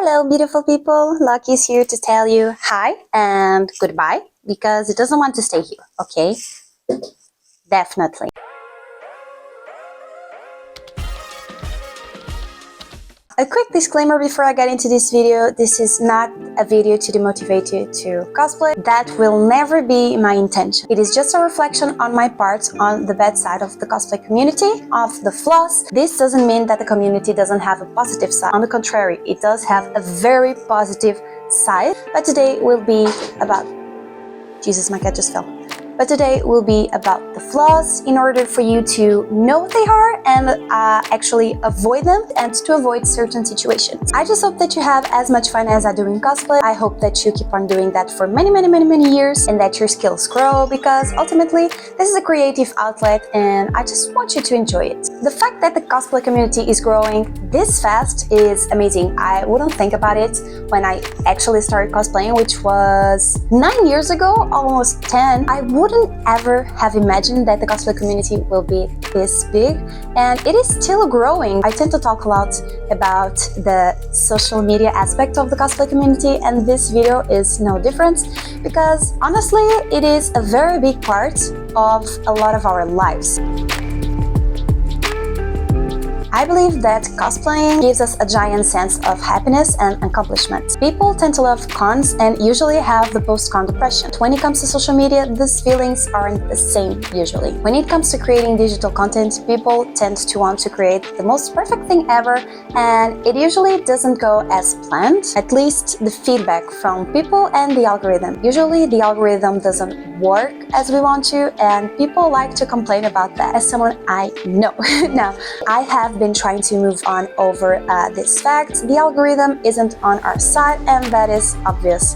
Hello beautiful people, Lucky is here to tell you hi and goodbye because it doesn't want to stay here, okay? Definitely. A quick disclaimer before I get into this video, this is not a video to demotivate you to cosplay. That will never be my intention. It is just a reflection on my part on the bad side of the cosplay community, of the flaws. This doesn't mean that the community doesn't have a positive side. On the contrary, it does have a very positive side. But today will be about... Jesus, my cat just fell. But today will be about the flaws in order for you to know what they are and actually avoid them and to avoid certain situations. I just hope that you have as much fun as I do in cosplay. I hope that you keep on doing that for many years and that your skills grow, because ultimately this is a creative outlet and I just want you to enjoy it. The fact that the cosplay community is growing this fast is amazing. I wouldn't think about it when I actually started cosplaying, which was 9 years ago, almost 10. I wouldn't ever have imagined that the cosplay community will be this big, and it is still growing. I tend to talk a lot about the social media aspect of the cosplay community, and this video is no different because honestly it is a very big part of a lot of our lives. I believe that cosplaying gives us a giant sense of happiness and accomplishment. People tend to love cons and usually have the post-con depression. When it comes to social media, these feelings aren't the same usually. When it comes to creating digital content, people tend to want to create the most perfect thing ever, and it usually doesn't go as planned, at least the feedback from people and the algorithm. Usually the algorithm doesn't work as we want to, and people like to complain about that, as someone I know. Now, I have been trying to move on over this fact. The algorithm isn't on our side, and that is obvious.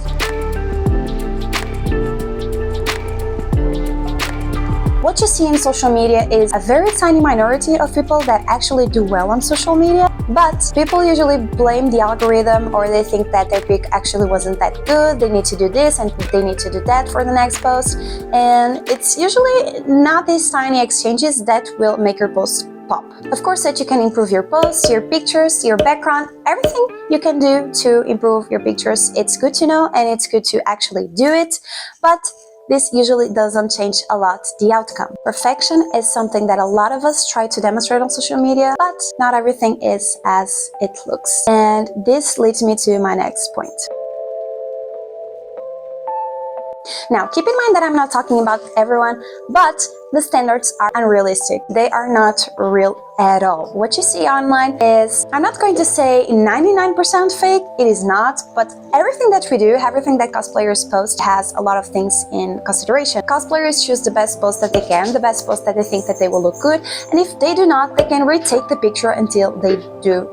What you see in social media is a very tiny minority of people that actually do well on social media, but people usually blame the algorithm, or they think that their pic actually wasn't that good, they need to do this and they need to do that for the next post, and it's usually not these tiny exchanges that will make your post pop. Of course that you can improve your posts, your pictures, your background, everything you can do to improve your pictures. It's good to know and it's good to actually do it, but this usually doesn't change a lot the outcome. Perfection is something that a lot of us try to demonstrate on social media, but not everything is as it looks. And this leads me to my next point. Now, keep in mind that I'm not talking about everyone, but the standards are unrealistic. They are not real at all. What you see online is, I'm not going to say 99% fake, it is not, but everything that we do, everything that cosplayers post has a lot of things in consideration. Cosplayers choose the best post that they can, the best post that they think that they will look good, and if they do not, they can retake the picture until they do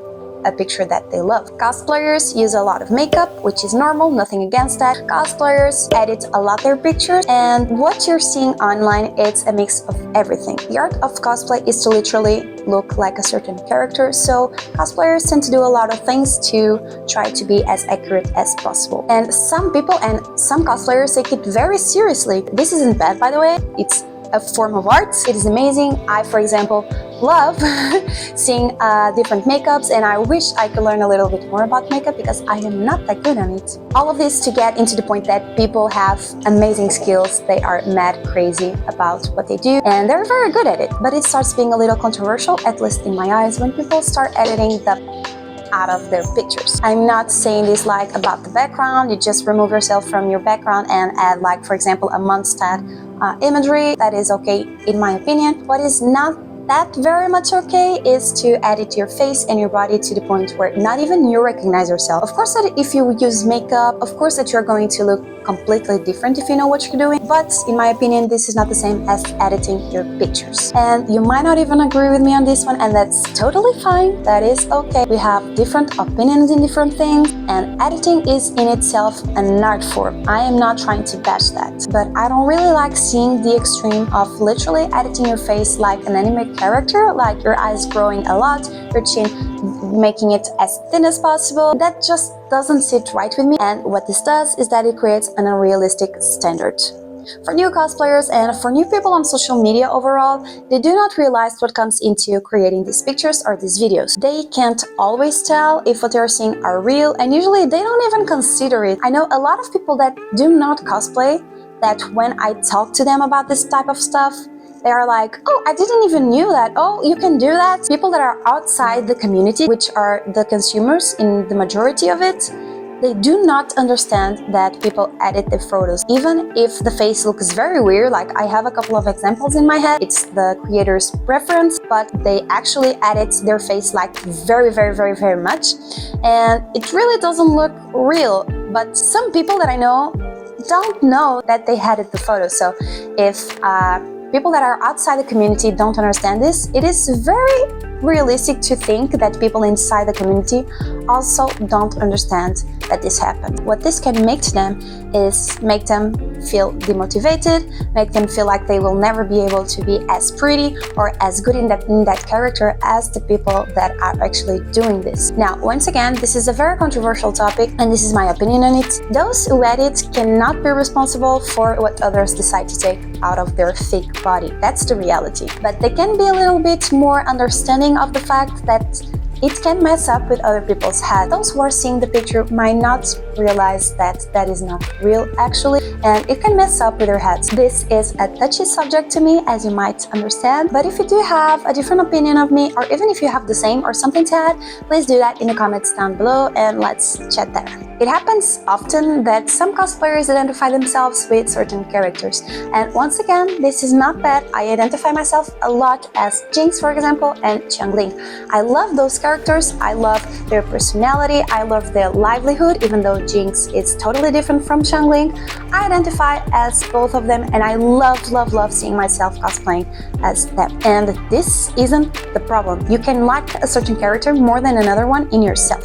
a picture that they love. Cosplayers use a lot of makeup, which is normal, nothing against that. Cosplayers edit a lot their pictures, and what you're seeing online, it's a mix of everything. The art of cosplay is to literally look like a certain character, so cosplayers tend to do a lot of things to try to be as accurate as possible. And some people and some cosplayers take it very seriously. This isn't bad, by the way. It's a form of art. It is amazing. I, for example, love seeing different makeups, and I wish I could learn a little bit more about makeup because I am not that good on it. All of this to get into the point that people have amazing skills. They are mad crazy about what they do and they're very good at it, but it starts being a little controversial, at least in my eyes, when people start editing the out of their pictures. I'm not saying this like about the background. You just remove yourself from your background and add, like, for example, a Mondstadt imagery. That is okay in my opinion. What is not that very much okay is to edit your face and your body to the point where not even you recognize yourself. Of course that if you use makeup, of course that you're going to look completely different if you know what you're doing, but in my opinion this is not the same as editing your pictures. And you might not even agree with me on this one, and that's totally fine. That is okay. We have different opinions in different things, and editing is in itself an art form. I am not trying to bash that, but I don't really like seeing the extreme of literally editing your face like an anime character, like your eyes growing a lot, your chin making it as thin as possible. That just doesn't sit right with me, and what this does is that it creates an unrealistic standard. For new cosplayers and for new people on social media overall, they do not realize what comes into creating these pictures or these videos. They can't always tell if what they're seeing are real, and usually they don't even consider it. I know a lot of people that do not cosplay, that when I talk to them about this type of stuff, they are like, oh, I didn't even knew that. Oh, you can do that. People that are outside the community, which are the consumers in the majority of it, they do not understand that people edit the photos. Even if the face looks very weird, like I have a couple of examples in my head, it's the creator's preference, but they actually edit their face like very much. And it really doesn't look real. But some people that I know don't know that they edit the photo. So if people that are outside the community don't understand this, it is very realistic to think that people inside the community also don't understand that this happened. What this can make to them is make them feel demotivated, make them feel like they will never be able to be as pretty or as good in that character as the people that are actually doing this. Now, once again, this is a very controversial topic and this is my opinion on it. Those who edit cannot be responsible for what others decide to take out of their fake body. That's the reality. But they can be a little bit more understanding of the fact that it can mess up with other people's heads. Those who are seeing the picture might not realize that that is not real actually, and it can mess up with their heads. This is a touchy subject to me, as you might understand, but if you do have a different opinion of me, or even if you have the same or something to add, please do that in the comments down below and let's chat there. It happens often that some cosplayers identify themselves with certain characters, and once again, this is not bad. I identify myself a lot as Jinx, for example, and Xiangling. I love those characters, I love their personality, I love their livelihood, even though Jinx is totally different from Xiangling. I identify as both of them and I love seeing myself cosplaying as them. And this isn't the problem. You can like a certain character more than another one in yourself.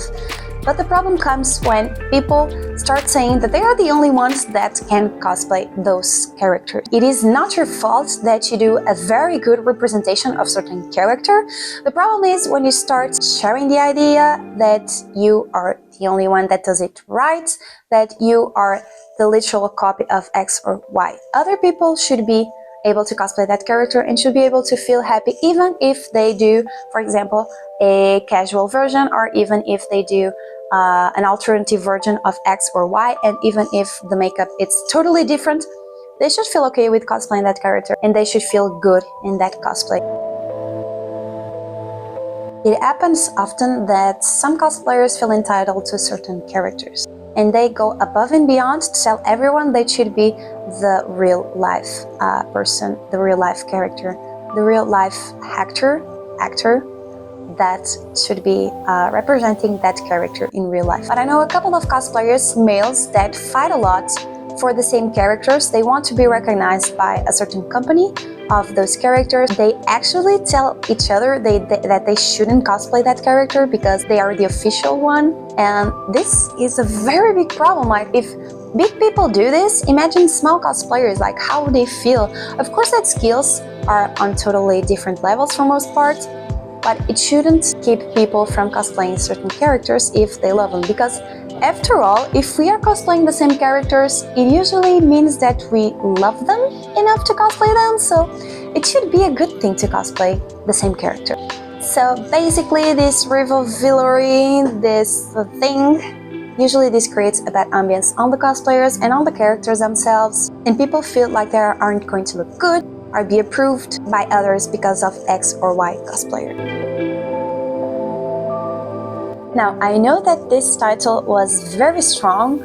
But the problem comes when people start saying that they are the only ones that can cosplay those characters. It is not your fault that you do a very good representation of certain character. The problem is when you start sharing the idea that you are the only one that does it right, that you are the literal copy of X or Y. Other people should be able to cosplay that character and should be able to feel happy even if they do, for example, a casual version, or even if they do an alternative version of X or Y, and even if the makeup is totally different, they should feel okay with cosplaying that character and they should feel good in that cosplay. It happens often that some cosplayers feel entitled to certain characters and they go above and beyond to tell everyone they should be the real life person, the real life character, the real life actor that should be representing that character in real life. But I know a couple of cosplayers, males, that fight a lot for the same characters. They want to be recognized by a certain company of those characters. They actually tell each other that they shouldn't cosplay that character because they are the official one. And this is a very big problem. Like, if big people do this, imagine small cosplayers, like how would they feel? Of course that skills are on totally different levels for most parts, but it shouldn't keep people from cosplaying certain characters if they love them, because after all, if we are cosplaying the same characters, it usually means that we love them enough to cosplay them, so it should be a good thing to cosplay the same character. So basically, this rivalry, this thing, usually this creates a bad ambience on the cosplayers and on the characters themselves, and people feel like they aren't going to look good or be approved by others because of X or Y cosplayer. Now, I know that this title was very strong,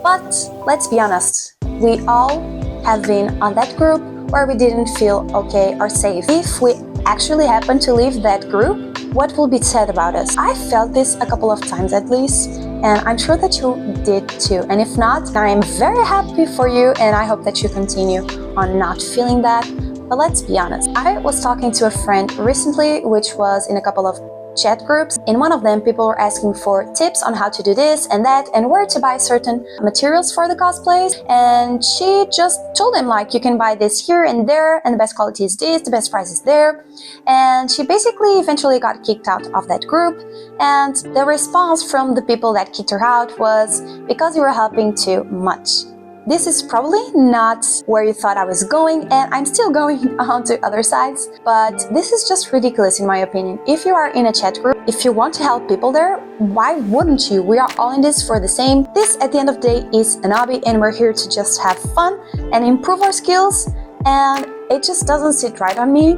but let's be honest, we all have been on that group where we didn't feel okay or safe. If we actually happen to leave that group, what will be said about us? I felt this a couple of times at least, and I'm sure that you did too. And if not, I am very happy for you and I hope that you continue on not feeling that. But let's be honest, I was talking to a friend recently, which was in a couple of chat groups. In one of them, people were asking for tips on how to do this and that and where to buy certain materials for the cosplays. And she just told him, like, you can buy this here and there, and the best quality is this, the best price is there. And she basically eventually got kicked out of that group. And the response from the people that kicked her out was, because you were helping too much. This is probably not where you thought I was going, and I'm still going on to other sides, but this is just ridiculous in my opinion. If you are in a chat group, if you want to help people there, why wouldn't you? We are all in this for the same. This, at the end of the day, is an hobby, and we're here to just have fun and improve our skills, and it just doesn't sit right on me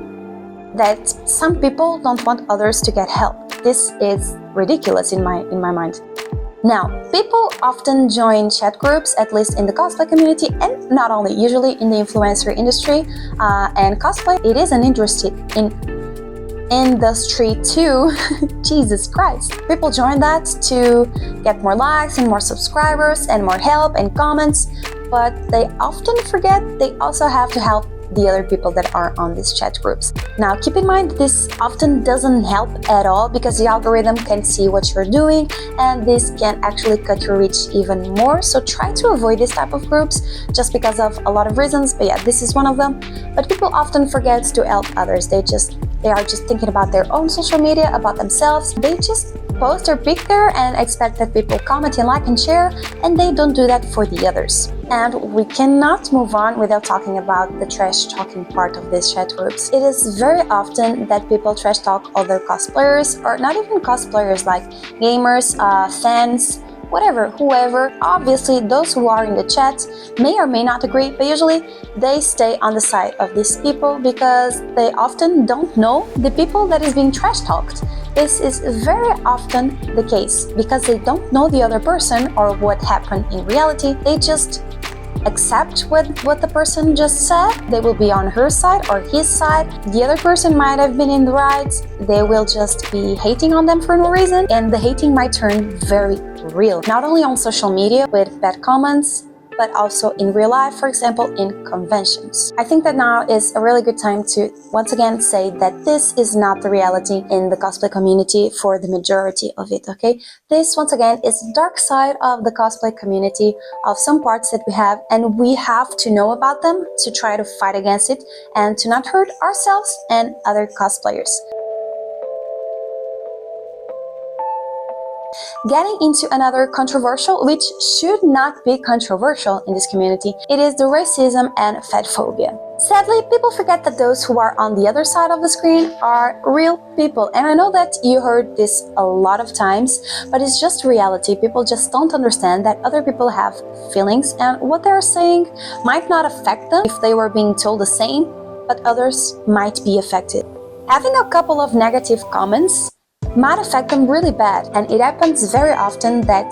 that some people don't want others to get help. This is ridiculous in my mind. Now, people often join chat groups, at least in the cosplay community, and not only, usually in the influencer industry and cosplay. It is an industry too. Jesus Christ. People join that to get more likes and more subscribers and more help and comments, but they often forget they also have to help the other people that are on these chat groups. Now, keep in mind this often doesn't help at all because the algorithm can see what you're doing, and this can actually cut your reach even more. So try to avoid this type of groups just because of a lot of reasons, but yeah, this is one of them. But people often forget to help others. They are just thinking about their own social media, about themselves. They just post their pic there and expect that people comment and like and share, and they don't do that for the others. And we cannot move on without talking about the trash talking part of these chat groups. It is very often that people trash talk other cosplayers, or not even cosplayers, like gamers, fans, whatever, whoever. Obviously, those who are in the chat may or may not agree, but usually they stay on the side of these people because they often don't know the people that is being trash talked. This is very often the case because they don't know the other person or what happened in reality. They just accept what the person just said. They will be on her side or his side. The other person might have been in the right. They will just be hating on them for no reason, and the hating might turn very real. Not only on social media with bad comments, but also in real life, for example, in conventions. I think that now is a really good time to once again say that this is not the reality in the cosplay community for the majority of it, okay? This, once again, is the dark side of the cosplay community, of some parts that we have, and we have to know about them to try to fight against it and to not hurt ourselves and other cosplayers. Getting into another controversial, which should not be controversial in this community, it is the racism and fatphobia. Sadly, people forget that those who are on the other side of the screen are real people. And I know that you heard this a lot of times, but it's just reality. People just don't understand that other people have feelings, and what they're saying might not affect them if they were being told the same, but others might be affected. Having a couple of negative comments might affect them really bad, and it happens very often that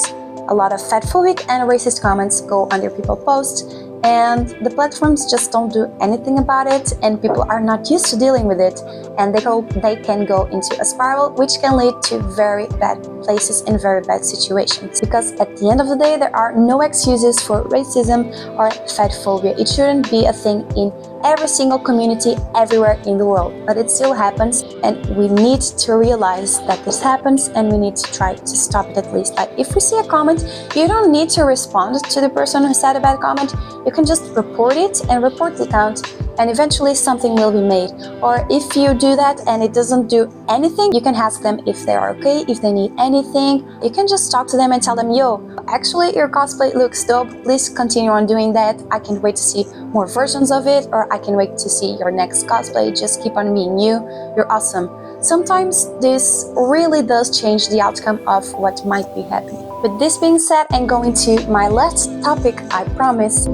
a lot of fatphobic and racist comments go under people's posts, and the platforms just don't do anything about it, and people are not used to dealing with it, and they can go into a spiral which can lead to very bad places and very bad situations. Because at the end of the day, there are no excuses for racism or fatphobia. It shouldn't be a thing in every single community everywhere in the world, but it still happens, and we need to realize that this happens, and we need to try to stop it at least. Like, if we see a comment, you don't need to respond to the person who said a bad comment. You can just report it and report the account, and eventually something will be made. Or if you do that and it doesn't do anything, you can ask them if they are okay, if they need anything. You can just talk to them and tell them, yo, actually your cosplay looks dope, please continue on doing that. I can't wait to see more versions of it, or I can wait to see your next cosplay. Just keep on being you, you're awesome. Sometimes this really does change the outcome of what might be happening. With this being said, and going to my last topic, I promise,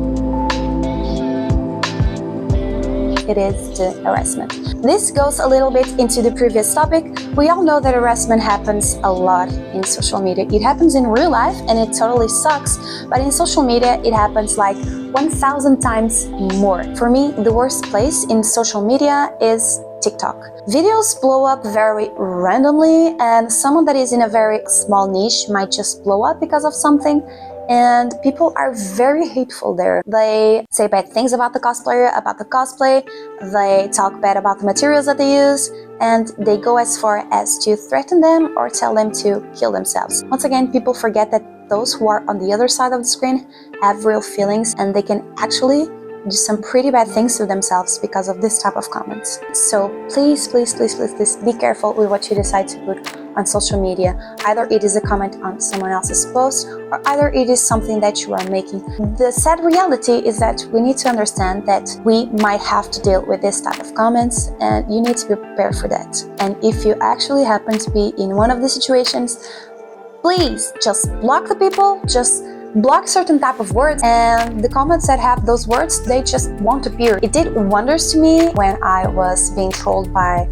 it is the harassment. This goes a little bit into the previous topic. We all know that harassment happens a lot in social media. It happens in real life and it totally sucks, but in social media it happens like 1,000 times more. For me, the worst place in social media is TikTok. Videos blow up very randomly, and someone that is in a very small niche might just blow up because of something, and people are very hateful there. They say bad things about the cosplayer, about the cosplay, they talk bad about the materials that they use, and they go as far as to threaten them or tell them to kill themselves. Once again, people forget that those who are on the other side of the screen have real feelings, and they can actually do some pretty bad things to themselves because of this type of comments. So please, please, please, please, please be careful with what you decide to put on social media. Either it is a comment on someone else's post, or either it is something that you are making. The sad reality is that we need to understand that we might have to deal with this type of comments, and you need to be prepared for that. And if you actually happen to be in one of the situations, please just block the people, just block certain type of words, and the comments that have those words, they just won't appear. It did wonders to me when I was being trolled by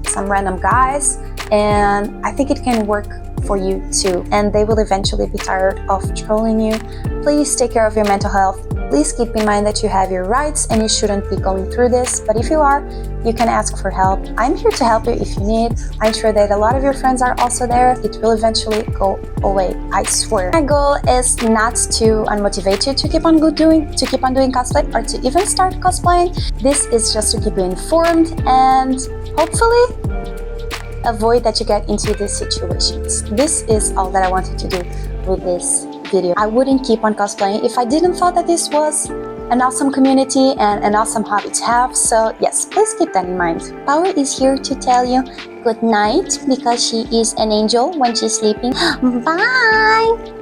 some random guys, and I think it can work for you too, and they will eventually be tired of trolling you. Please take care of your mental health. Please keep in mind that you have your rights and you shouldn't be going through this, but if you are, you can ask for help. I'm here to help you if you need. I'm sure that a lot of your friends are also there. It will eventually go away, I swear. My goal is not to unmotivate you to keep on doing cosplay or to even start cosplaying. This is just to keep you informed and hopefully avoid that you get into these situations. This is all that I wanted to do with this video. I wouldn't keep on cosplaying if I didn't thought that this was an awesome community and an awesome hobby to have. So yes, please keep that in mind. Power is here to tell you good night because she is an angel when she's sleeping. Bye!